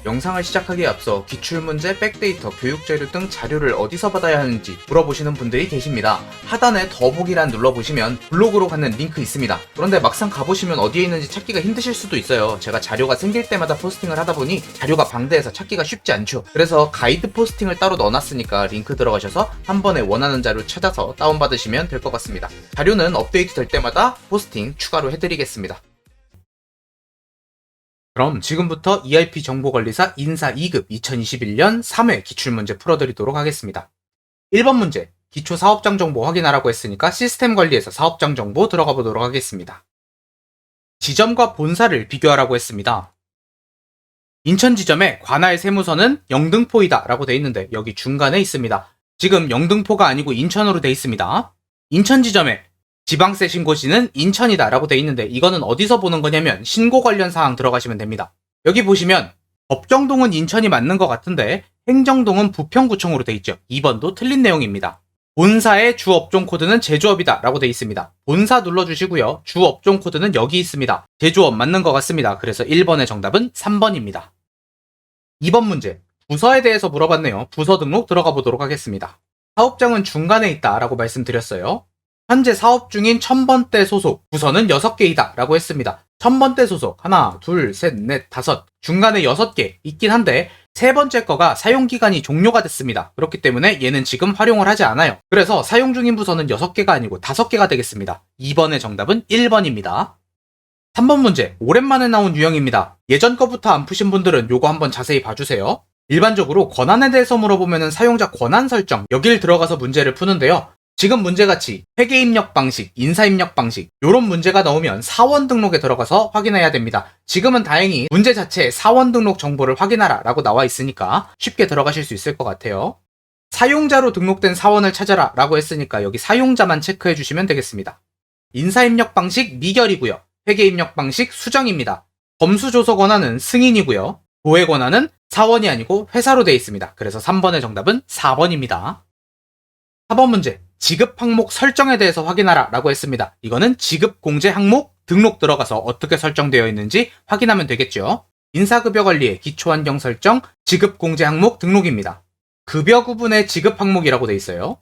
영상을 시작하기에 앞서 기출문제, 백데이터, 교육자료 등 자료를 어디서 받아야 하는지 물어보시는 분들이 계십니다. 하단에 더보기란 눌러보시면 블로그로 가는 링크 있습니다. 그런데 막상 가보시면 어디에 있는지 찾기가 힘드실 수도 있어요. 제가 자료가 생길 때마다 포스팅을 하다 보니 자료가 방대해서 찾기가 쉽지 않죠. 그래서 가이드 포스팅을 따로 넣어놨으니까 링크 들어가셔서 한 번에 원하는 자료 찾아서 다운받으시면 될 것 같습니다. 자료는 업데이트 될 때마다 포스팅 추가로 해드리겠습니다. 그럼 지금부터 ERP 정보관리사 인사 2급 2021년 3회 기출문제 풀어드리도록 하겠습니다. 1번 문제, 기초 사업장 정보 확인하라고 했으니까 시스템 관리에서 사업장 정보 들어가 보도록 하겠습니다. 지점과 본사를 비교하라고 했습니다. 인천 지점의 관할 세무서는 영등포이다 라고 돼 있는데 여기 중간에 있습니다. 지금 영등포가 아니고 인천으로 돼 있습니다. 인천 지점의 지방세 신고지는 인천이다 라고 돼 있는데 이거는 어디서 보는 거냐면 신고 관련 사항 들어가시면 됩니다. 여기 보시면 법정동은 인천이 맞는 것 같은데 행정동은 부평구청으로 돼 있죠. 2번도 틀린 내용입니다. 본사의 주업종 코드는 제조업이다 라고 돼 있습니다. 본사 눌러주시고요. 주업종 코드는 여기 있습니다. 제조업 맞는 것 같습니다. 그래서 1번의 정답은 3번입니다. 2번 문제, 부서에 대해서 물어봤네요. 부서 등록 들어가 보도록 하겠습니다. 사업장은 중간에 있다 라고 말씀드렸어요. 현재 사업 중인 1000번대 소속 부서는 6개이다 라고 했습니다. 1000번대 소속 하나, 둘, 셋, 넷, 다섯, 중간에 6개 있긴 한데 세 번째 거가 사용기간이 종료가 됐습니다. 그렇기 때문에 얘는 지금 활용을 하지 않아요. 그래서 사용 중인 부서는 6개가 아니고 5개가 되겠습니다. 2번의 정답은 1번입니다. 3번 문제, 오랜만에 나온 유형입니다. 예전 거부터 안 푸신 분들은 요거 한번 자세히 봐주세요. 일반적으로 권한에 대해서 물어보면 사용자 권한 설정 여길 들어가서 문제를 푸는데요. 지금 문제같이 회계 입력 방식, 인사 입력 방식 이런 문제가 나오면 사원 등록에 들어가서 확인해야 됩니다. 지금은 다행히 문제 자체에 사원 등록 정보를 확인하라 라고 나와 있으니까 쉽게 들어가실 수 있을 것 같아요. 사용자로 등록된 사원을 찾아라 라고 했으니까 여기 사용자만 체크해 주시면 되겠습니다. 인사 입력 방식 미결이고요. 회계 입력 방식 수정입니다. 검수 조서 권한은 승인이고요. 도해 권한은 사원이 아니고 회사로 되어 있습니다. 그래서 3번의 정답은 4번입니다. 4번 문제, 지급 항목 설정에 대해서 확인하라 라고 했습니다. 이거는 지급 공제 항목 등록 들어가서 어떻게 설정되어 있는지 확인하면 되겠죠. 인사급여 관리의 기초환경 설정 지급 공제 항목 등록입니다. 급여 구분의 지급 항목이라고 돼 있어요.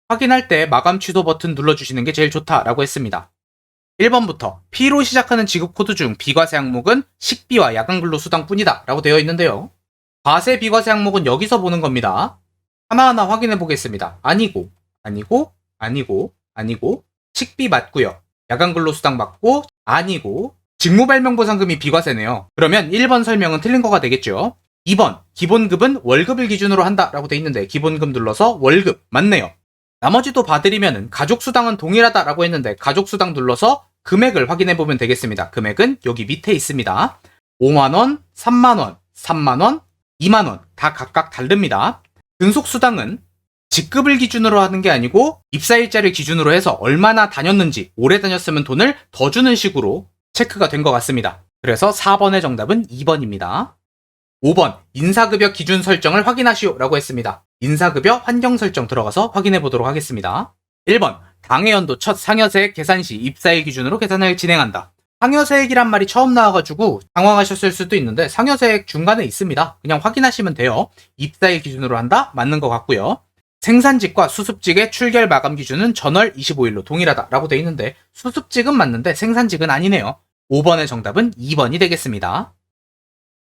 확인할 때 마감 취소 버튼 눌러주시는 게 제일 좋다라고 했습니다. 1번부터 P로 시작하는 지급 코드 중 비과세 항목은 식비와 야간근로 수당뿐이다 라고 되어 있는데요. 과세 비과세 항목은 여기서 보는 겁니다. 하나하나 확인해 보겠습니다. 아니고 식비 맞고요. 야간근로수당 맞고 아니고 직무발명보상금이 비과세네요. 그러면 1번 설명은 틀린 거가 되겠죠. 2번 기본급은 월급을 기준으로 한다 라고 돼 있는데 기본급 눌러서 월급 맞네요. 나머지도 봐드리면 가족수당은 동일하다 라고 했는데 가족수당 눌러서 금액을 확인해 보면 되겠습니다. 금액은 여기 밑에 있습니다. 5만원, 3만원, 3만원, 2만원 다 각각 다릅니다. 근속수당은 직급을 기준으로 하는 게 아니고 입사일자를 기준으로 해서 얼마나 다녔는지 오래 다녔으면 돈을 더 주는 식으로 체크가 된 것 같습니다. 그래서 4번의 정답은 2번입니다. 5번 인사급여 기준 설정을 확인하시오 라고 했습니다. 인사급여 환경 설정 들어가서 확인해 보도록 하겠습니다. 1번 당해연도 첫 상여세액 계산 시 입사일 기준으로 계산을 진행한다. 상여세액이란 말이 처음 나와가지고 당황하셨을 수도 있는데 상여세액 중간에 있습니다. 그냥 확인하시면 돼요. 입사일 기준으로 한다? 맞는 것 같고요. 생산직과 수습직의 출결 마감 기준은 전월 25일로 동일하다 라고 돼 있는데 수습직은 맞는데 생산직은 아니네요. 5번의 정답은 2번이 되겠습니다.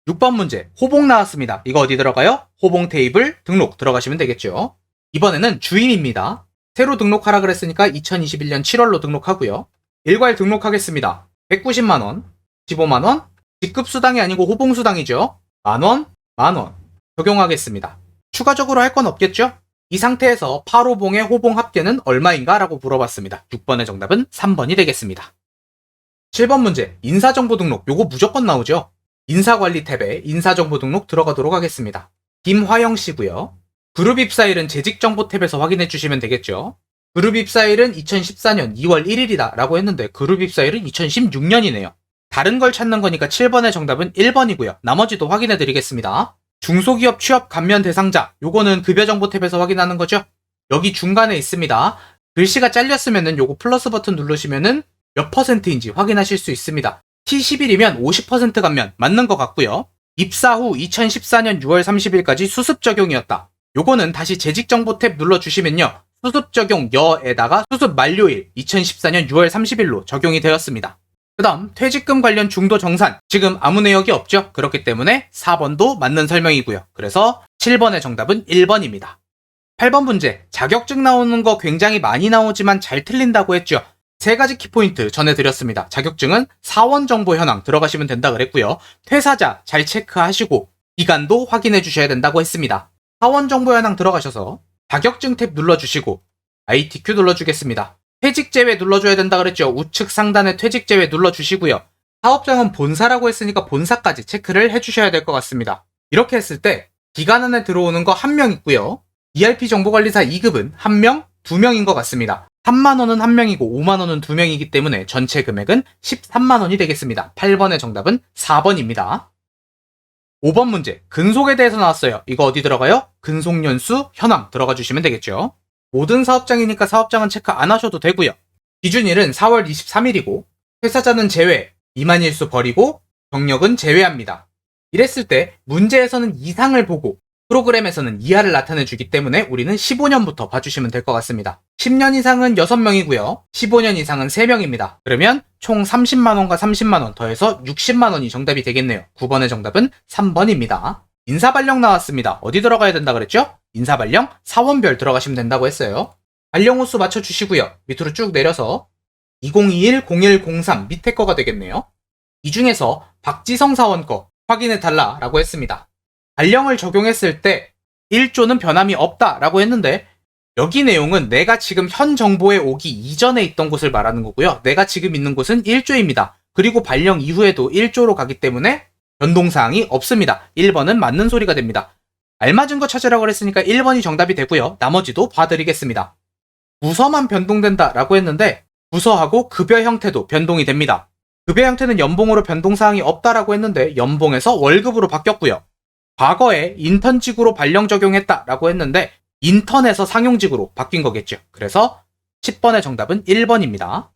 6번 문제, 호봉 나왔습니다. 이거 어디 들어가요? 호봉 테이블 등록 들어가시면 되겠죠. 이번에는 주인입니다. 새로 등록하라 그랬으니까 2021년 7월로 등록하고요. 일괄 등록하겠습니다. 190만원, 15만원, 직급수당이 아니고 호봉수당이죠. 만원, 만원 적용하겠습니다. 추가적으로 할 건 없겠죠? 이 상태에서 8호봉의 호봉 합계는 얼마인가? 라고 물어봤습니다. 6번의 정답은 3번이 되겠습니다. 7번 문제, 인사정보 등록 요거 무조건 나오죠. 인사관리 탭에 인사정보 등록 들어가도록 하겠습니다. 김화영씨고요. 그룹 입사일은 재직정보 탭에서 확인해 주시면 되겠죠. 그룹 입사일은 2014년 2월 1일이다 라고 했는데 그룹 입사일은 2016년이네요. 다른 걸 찾는 거니까 7번의 정답은 1번이고요. 나머지도 확인해 드리겠습니다. 중소기업 취업 감면 대상자 요거는 급여정보 탭에서 확인하는 거죠. 여기 중간에 있습니다. 글씨가 잘렸으면은 요거 플러스 버튼 누르시면은 몇 %인지 확인하실 수 있습니다. T11이면 50% 감면 맞는 것 같고요. 입사 후 2014년 6월 30일까지 수습 적용이었다. 요거는 다시 재직정보 탭 눌러주시면요. 수습 적용 여에다가 수습 만료일 2014년 6월 30일로 적용이 되었습니다. 그 다음 퇴직금 관련 중도 정산, 지금 아무 내역이 없죠? 그렇기 때문에 4번도 맞는 설명이고요. 그래서 7번의 정답은 1번입니다. 8번 문제, 자격증 나오는 거 굉장히 많이 나오지만 잘 틀린다고 했죠? 세 가지 키포인트 전해드렸습니다. 자격증은 사원 정보 현황 들어가시면 된다 그랬고요. 퇴사자 잘 체크하시고 기간도 확인해 주셔야 된다고 했습니다. 사원 정보 현황 들어가셔서 자격증 탭 눌러주시고 ITQ 눌러주겠습니다. 퇴직 제외 눌러줘야 된다 그랬죠. 우측 상단에 퇴직 제외 눌러주시고요. 사업장은 본사라고 했으니까 본사까지 체크를 해주셔야 될 것 같습니다. 이렇게 했을 때 기간 안에 들어오는 거 1명 있고요. ERP 정보관리사 2급은 1명, 2명인 것 같습니다. 3만원은 1명이고 5만원은 2명이기 때문에 전체 금액은 13만원이 되겠습니다. 8번의 정답은 4번입니다. 5번 문제, 근속에 대해서 나왔어요. 이거 어디 들어가요? 근속연수 현황 들어가 주시면 되겠죠. 모든 사업장이니까 사업장은 체크 안 하셔도 되고요. 기준일은 4월 23일이고 퇴사자는 제외, 미만일수 버리고 경력은 제외합니다. 이랬을 때 문제에서는 이상을 보고 프로그램에서는 이하를 나타내 주기 때문에 우리는 15년부터 봐주시면 될 것 같습니다. 10년 이상은 6명이고요. 15년 이상은 3명입니다. 그러면 총 30만원과 30만원 더해서 60만원이 정답이 되겠네요. 9번의 정답은 3번입니다. 인사발령 나왔습니다. 어디 들어가야 된다 그랬죠? 인사발령 사원별 들어가시면 된다고 했어요. 발령 호수 맞춰주시고요. 밑으로 쭉 내려서 2021-0103 밑에 거가 되겠네요. 이 중에서 박지성 사원 거 확인해달라 라고 했습니다. 발령을 적용했을 때 1조는 변함이 없다 라고 했는데 여기 내용은 내가 지금 현 정보에 오기 이전에 있던 곳을 말하는 거고요. 내가 지금 있는 곳은 1조입니다. 그리고 발령 이후에도 1조로 가기 때문에 변동사항이 없습니다. 1번은 맞는 소리가 됩니다. 알맞은 거 찾으라고 그랬으니까 1번이 정답이 되고요. 나머지도 봐드리겠습니다. 부서만 변동된다 라고 했는데 부서하고 급여 형태도 변동이 됩니다. 급여 형태는 연봉으로 변동사항이 없다라고 했는데 연봉에서 월급으로 바뀌었고요. 과거에 인턴직으로 발령 적용했다라고 했는데 인턴에서 상용직으로 바뀐 거겠죠. 그래서 10번의 정답은 1번입니다.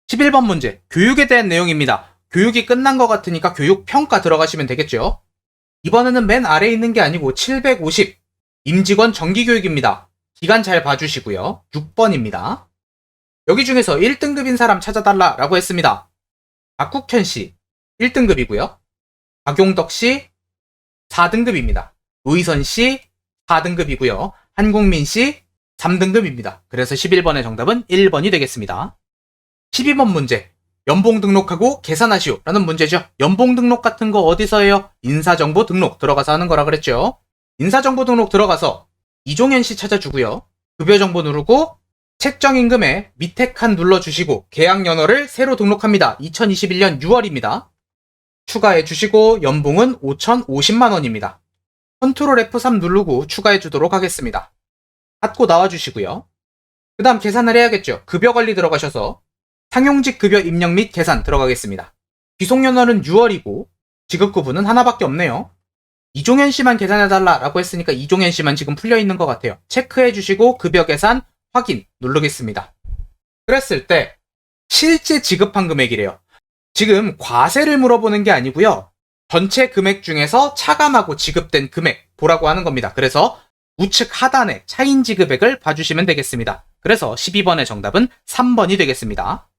11번 문제, 교육에 대한 내용입니다. 교육이 끝난 것 같으니까 교육평가 들어가시면 되겠죠. 이번에는 맨 아래에 있는 게 아니고 750 임직원 정기교육입니다. 기간 잘 봐주시고요. 6번입니다. 여기 중에서 1등급인 사람 찾아달라라고 했습니다. 박국현씨 1등급이고요. 박용덕씨 4등급입니다. 노희선씨 4등급이고요. 한국민씨 3등급입니다. 그래서 11번의 정답은 1번이 되겠습니다. 12번 문제, 연봉 등록하고 계산하시오 라는 문제죠. 연봉 등록 같은 거 어디서 해요? 인사정보 등록 들어가서 하는 거라 그랬죠. 인사정보 등록 들어가서 이종현씨 찾아주고요. 급여정보 누르고 책정임금에 밑에 칸 눌러주시고 계약연월을 새로 등록합니다. 2021년 6월입니다. 추가해 주시고 연봉은 5,050만원입니다. 컨트롤 F3 누르고 추가해 주도록 하겠습니다. 닫고 나와주시고요. 그 다음 계산을 해야겠죠. 급여관리 들어가셔서 상용직 급여 입력 및 계산 들어가겠습니다. 귀속연월은 6월이고 지급구분은 하나밖에 없네요. 이종현 씨만 계산해달라 라고 했으니까 이종현 씨만 지금 풀려있는 것 같아요. 체크해 주시고 급여 계산 확인 누르겠습니다. 그랬을 때 실제 지급한 금액이래요. 지금 과세를 물어보는 게 아니고요. 전체 금액 중에서 차감하고 지급된 금액 보라고 하는 겁니다. 그래서 우측 하단에 차인 지급액을 봐주시면 되겠습니다. 그래서 12번의 정답은 3번이 되겠습니다.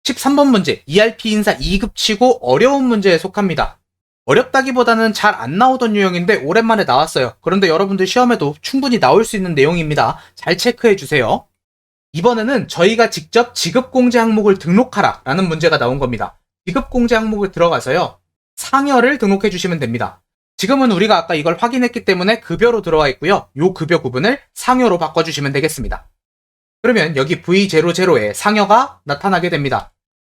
13번 문제, ERP 인사 2급 치고 어려운 문제에 속합니다. 어렵다기보다는 잘 안 나오던 유형인데 오랜만에 나왔어요. 그런데 여러분들 시험에도 충분히 나올 수 있는 내용입니다. 잘 체크해 주세요. 이번에는 저희가 직접 지급공제 항목을 등록하라 라는 문제가 나온 겁니다. 지급공제 항목을 들어가서요. 상여를 등록해 주시면 됩니다. 지금은 우리가 아까 이걸 확인했기 때문에 급여로 들어와 있고요. 요 급여 구분을 상여로 바꿔주시면 되겠습니다. 그러면 여기 V00에 상여가 나타나게 됩니다.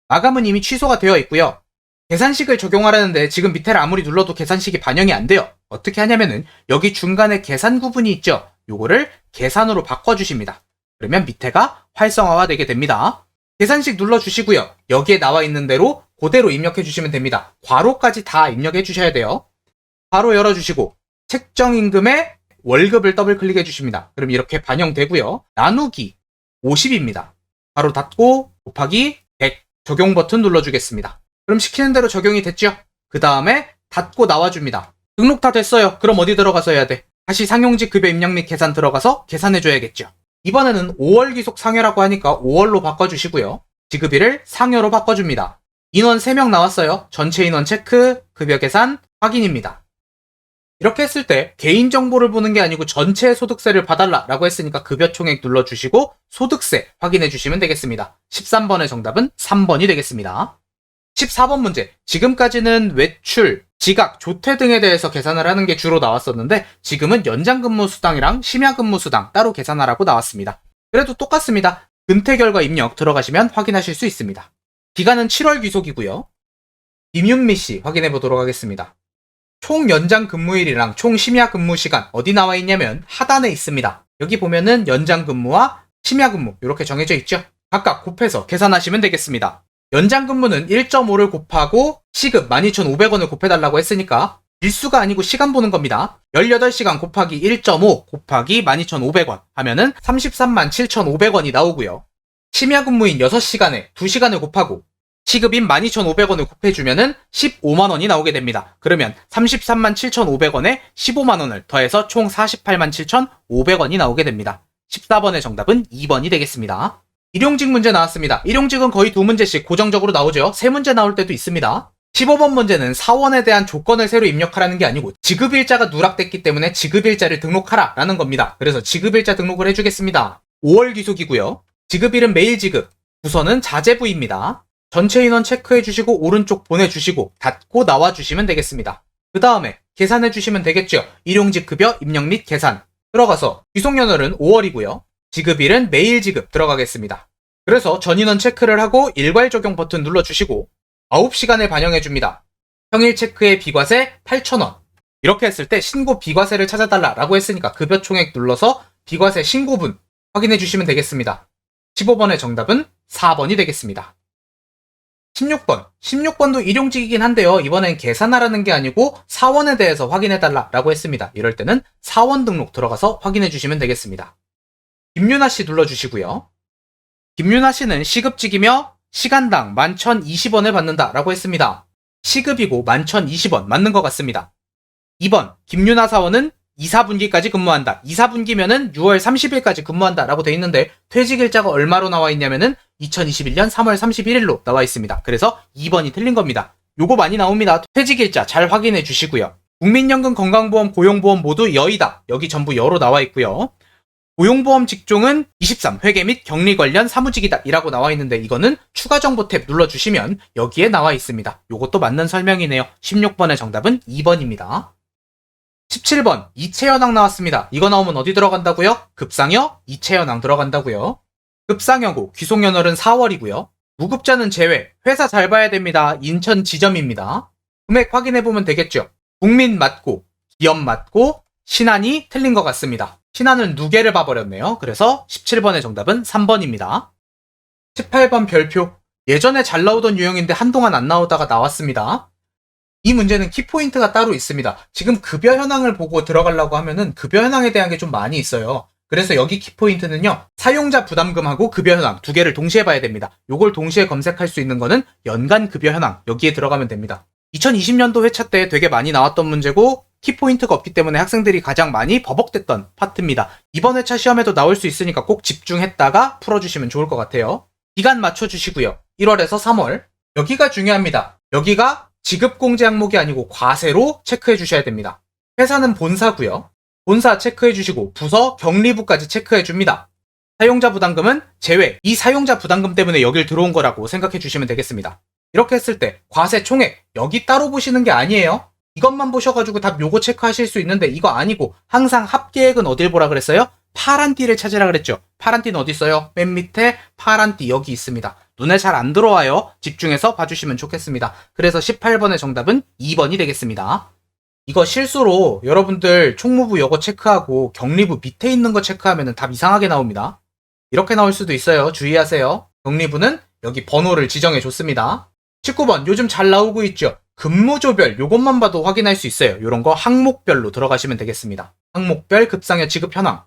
마감은 이미 취소가 되어 있고요. 계산식을 적용하라는데 지금 밑에를 아무리 눌러도 계산식이 반영이 안 돼요. 어떻게 하냐면은 여기 중간에 계산 구분이 있죠. 요거를 계산으로 바꿔주십니다. 그러면 밑에가 활성화가 되게 됩니다. 계산식 눌러주시고요. 여기에 나와 있는 대로 그대로 입력해 주시면 됩니다. 괄호까지 다 입력해 주셔야 돼요. 괄호 열어주시고 책정임금에 월급을 더블 클릭해 주십니다. 그럼 이렇게 반영되고요. 나누기 50입니다. 괄호 닫고 곱하기 100 적용 버튼 눌러주겠습니다. 그럼 시키는 대로 적용이 됐죠? 그 다음에 닫고 나와줍니다. 등록 다 됐어요. 그럼 어디 들어가서 해야 돼? 다시 상용직 급여 입력 및 계산 들어가서 계산해줘야겠죠. 이번에는 5월 귀속 상여라고 하니까 5월로 바꿔주시고요. 지급일을 상여로 바꿔줍니다. 인원 3명 나왔어요. 전체 인원 체크, 급여 계산, 확인입니다. 이렇게 했을 때 개인정보를 보는 게 아니고 전체 소득세를 봐달라 라고 했으니까 급여 총액 눌러주시고 소득세 확인해주시면 되겠습니다. 13번의 정답은 3번이 되겠습니다. 14번 문제. 지금까지는 외출, 지각, 조퇴 등에 대해서 계산을 하는 게 주로 나왔었는데 지금은 연장근무수당이랑 심야근무수당 따로 계산하라고 나왔습니다. 그래도 똑같습니다. 은퇴 결과 입력 들어가시면 확인하실 수 있습니다. 기간은 7월 귀속이고요. 김윤미 씨 확인해 보도록 하겠습니다. 총 연장 근무일이랑 총 심야 근무 시간 어디 나와 있냐면 하단에 있습니다. 여기 보면은 연장 근무와 심야 근무 이렇게 정해져 있죠. 각각 곱해서 계산하시면 되겠습니다. 연장 근무는 1.5를 곱하고 시급 12,500원을 곱해달라고 했으니까 일수가 아니고 시간 보는 겁니다. 18시간 곱하기 1.5 곱하기 12,500원 하면은 33만 7,500원이 나오고요. 심야 근무인 6시간에 2시간을 곱하고 시급인 12,500원을 곱해주면은 15만원이 나오게 됩니다. 그러면 33만 7,500원에 15만원을 더해서 총 48만 7,500원이 나오게 됩니다. 14번의 정답은 2번이 되겠습니다. 일용직 문제 나왔습니다. 일용직은 거의 2문제씩 고정적으로 나오죠. 3문제 나올 때도 있습니다. 15번 문제는 사원에 대한 조건을 새로 입력하라는 게 아니고 지급일자가 누락됐기 때문에 지급일자를 등록하라 라는 겁니다. 그래서 지급일자 등록을 해주겠습니다. 5월 귀속이고요. 지급일은 매일 지급, 부서는 자재부입니다. 전체 인원 체크해주시고 오른쪽 보내주시고 닫고 나와주시면 되겠습니다. 그 다음에 계산해주시면 되겠죠. 일용직 급여 입력 및 계산 들어가서 귀속연월은 5월이고요. 지급일은 매일 지급 들어가겠습니다. 그래서 전인원 체크를 하고 일괄 적용 버튼 눌러주시고 9시간에 반영해줍니다. 평일 체크에 비과세 8,000원. 이렇게 했을 때 신고 비과세를 찾아달라고 했으니까 급여 총액 눌러서 비과세 신고분 확인해주시면 되겠습니다. 15번의 정답은 4번이 되겠습니다. 16번. 16번도 일용직이긴 한데요. 이번엔 계산하라는 게 아니고 사원에 대해서 확인해달라고 했습니다. 이럴 때는 사원 등록 들어가서 확인해주시면 되겠습니다. 김윤아 씨 눌러주시고요. 김윤아 씨는 시급직이며 시간당 11,020원을 받는다라고 했습니다. 시급이고 11,020원 맞는 것 같습니다. 2번. 김윤아 사원은 2, 4분기까지 근무한다. 2, 4분기면은 6월 30일까지 근무한다라고 돼 있는데 퇴직일자가 얼마로 나와 있냐면은 2021년 3월 31일로 나와 있습니다. 그래서 2번이 틀린 겁니다. 요거 많이 나옵니다. 퇴직일자 잘 확인해 주시고요. 국민연금, 건강보험, 고용보험 모두 여이다. 여기 전부 여로 나와 있고요. 고용보험 직종은 23 회계 및 격리 관련 사무직이다 이라고 나와 있는데 이거는 추가 정보 탭 눌러주시면 여기에 나와 있습니다. 요것도 맞는 설명이네요. 16번의 정답은 2번입니다. 17번 이체현황 나왔습니다. 이거 나오면 어디 들어간다고요? 급상여, 이체현황 들어간다고요. 급상여고 귀속연월은 4월이고요. 무급자는 제외, 회사 잘 봐야 됩니다. 인천 지점입니다. 금액 확인해보면 되겠죠. 국민 맞고, 기업 맞고, 신한이 틀린 것 같습니다. 신한은 누계를 봐버렸네요. 그래서 17번의 정답은 3번입니다. 18번 별표. 예전에 잘 나오던 유형인데 한동안 안 나오다가 나왔습니다. 이 문제는 키포인트가 따로 있습니다. 지금 급여 현황을 보고 들어가려고 하면은 급여 현황에 대한 게 좀 많이 있어요. 그래서 여기 키포인트는요. 사용자 부담금하고 급여 현황 두 개를 동시에 봐야 됩니다. 요걸 동시에 검색할 수 있는 거는 연간 급여 현황 여기에 들어가면 됩니다. 2020년도 회차 때 되게 많이 나왔던 문제고 키포인트가 없기 때문에 학생들이 가장 많이 버벅댔던 파트입니다. 이번 회차 시험에도 나올 수 있으니까 꼭 집중했다가 풀어주시면 좋을 것 같아요. 기간 맞춰주시고요. 1월에서 3월. 여기가 중요합니다. 여기가 지급공제 항목이 아니고 과세로 체크해 주셔야 됩니다. 회사는 본사고요. 본사 체크해 주시고 부서, 격리부까지 체크해 줍니다. 사용자 부담금은 제외. 이 사용자 부담금 때문에 여길 들어온 거라고 생각해 주시면 되겠습니다. 이렇게 했을 때 과세 총액 여기 따로 보시는 게 아니에요. 이것만 보셔가지고 답 요거 체크하실 수 있는데 이거 아니고 항상 합계액은 어딜 보라 그랬어요? 파란 띠를 찾으라 그랬죠. 파란 띠는 어디 있어요? 맨 밑에 파란 띠 여기 있습니다. 눈에 잘 안 들어와요. 집중해서 봐주시면 좋겠습니다. 그래서 18번의 정답은 2번이 되겠습니다. 이거 실수로 여러분들 총무부 요거 체크하고 격리부 밑에 있는 거 체크하면 답 이상하게 나옵니다. 이렇게 나올 수도 있어요. 주의하세요. 격리부는 여기 번호를 지정해 줬습니다. 19번 요즘 잘 나오고 있죠. 근무조별 요것만 봐도 확인할 수 있어요. 요런 거 항목별로 들어가시면 되겠습니다. 항목별 급상여 지급 현황.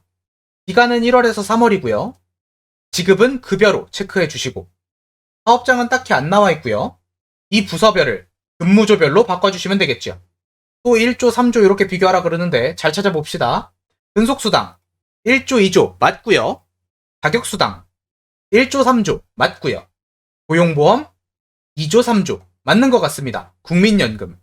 기간은 1월에서 3월이고요. 지급은 급여로 체크해 주시고 사업장은 딱히 안 나와 있고요. 이 부서별을 근무조별로 바꿔주시면 되겠죠. 또 1조, 3조 이렇게 비교하라 그러는데 잘 찾아봅시다. 근속수당 1조, 2조 맞고요. 가격수당 1조, 3조 맞고요. 고용보험 2조, 3조 맞는 것 같습니다. 국민연금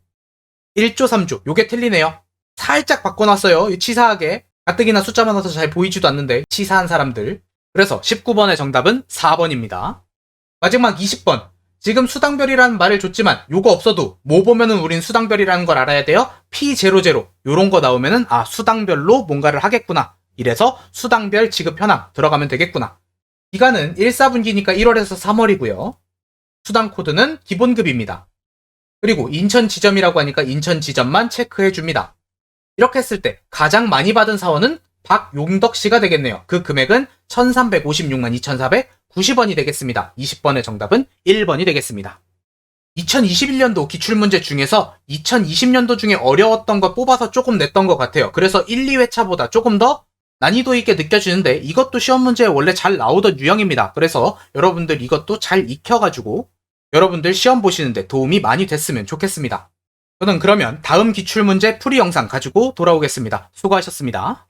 1조, 3조 요게 틀리네요. 살짝 바꿔놨어요. 치사하게. 가뜩이나 숫자 많아서 잘 보이지도 않는데 치사한 사람들. 그래서 19번의 정답은 4번입니다. 마지막 20번. 지금 수당별이라는 말을 줬지만 요거 없어도 뭐 보면은 우린 수당별이라는 걸 알아야 돼요. P00 요런 거 나오면은 아 수당별로 뭔가를 하겠구나. 이래서 수당별 지급 현황 들어가면 되겠구나. 기간은 1, 4분기니까 1월에서 3월이고요. 수당 코드는 기본급입니다. 그리고 인천 지점이라고 하니까 인천 지점만 체크해줍니다. 이렇게 했을 때 가장 많이 받은 사원은 박용덕 씨가 되겠네요. 그 금액은 1356만 2490원이 되겠습니다. 20번의 정답은 1번이 되겠습니다. 2021년도 기출문제 중에서 2020년도 중에 어려웠던 거 뽑아서 조금 냈던 것 같아요. 그래서 1, 2회차보다 조금 더 난이도 있게 느껴지는데 이것도 시험 문제에 원래 잘 나오던 유형입니다. 그래서 여러분들 이것도 잘 익혀가지고 여러분들 시험 보시는데 도움이 많이 됐으면 좋겠습니다. 저는 그러면 다음 기출문제 풀이 영상 가지고 돌아오겠습니다. 수고하셨습니다.